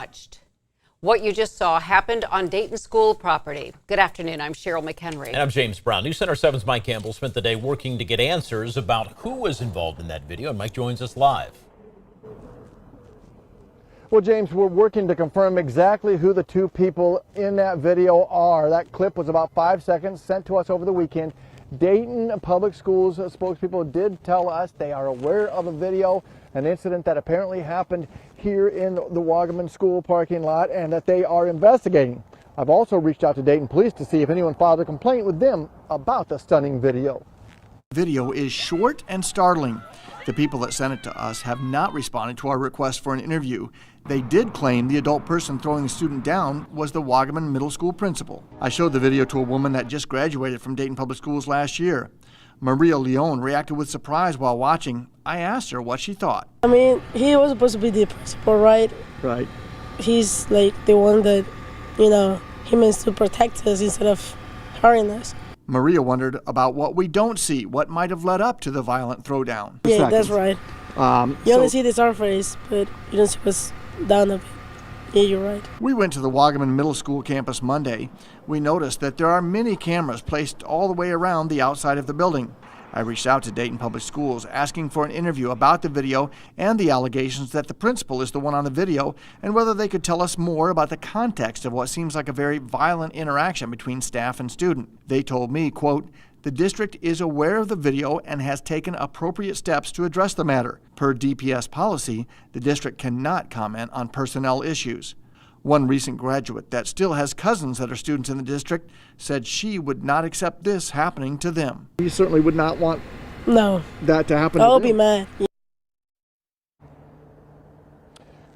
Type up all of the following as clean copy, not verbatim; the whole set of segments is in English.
watched. What you just saw happened on Dayton school property. Good afternoon. I'm Cheryl McHenry. And I'm James Brown. News Center 7's Mike Campbell spent the day working to get answers about who was involved in that video, and Mike joins us live. Well, James, we're working to confirm exactly who the two people in that video are. That clip was about 5 seconds, sent to us over the weekend. Dayton Public Schools spokespeople did tell us they are aware of a video, an incident that apparently happened here in the Wagaman school parking lot, and that they are investigating. I've also reached out to Dayton Police to see if anyone filed a complaint with them about the stunning video. The video is short and startling. The people that sent it to us have not responded to our request for an interview. They did claim the adult person throwing the student down was the Wagaman Middle School principal. I showed the video to a woman that just graduated from Dayton Public Schools last year. Maria Leone reacted with surprise while watching. I asked her what she thought. I mean, he was supposed to be the principal, right? Right. He's like the one that, he means to protect us instead of hurting us. Maria wondered about what we don't see, what might have led up to the violent throwdown. Yeah, that's right. You only see the surface, but you don't see what's down of it. Yeah, you're right. We went to the Wagaman Middle School campus Monday. We noticed that there are many cameras placed all the way around the outside of the building. I reached out to Dayton Public Schools asking for an interview about the video and the allegations that the principal is the one on the video, and whether they could tell us more about the context of what seems like a very violent interaction between staff and student. They told me, quote, "The district is aware of the video and has taken appropriate steps to address the matter. Per DPS policy, the district cannot comment on personnel issues." One recent graduate that still has cousins that are students in the district said she would not accept this happening to them. You certainly would not want that to happen. I would be mad.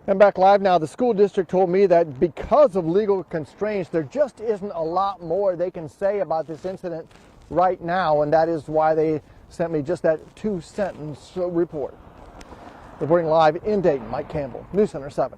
And back live now, the school district told me that because of legal constraints, there just isn't a lot more they can say about this incident right now, and that is why they sent me just that 2-sentence report. Reporting live in Dayton, Mike Campbell, News Center 7.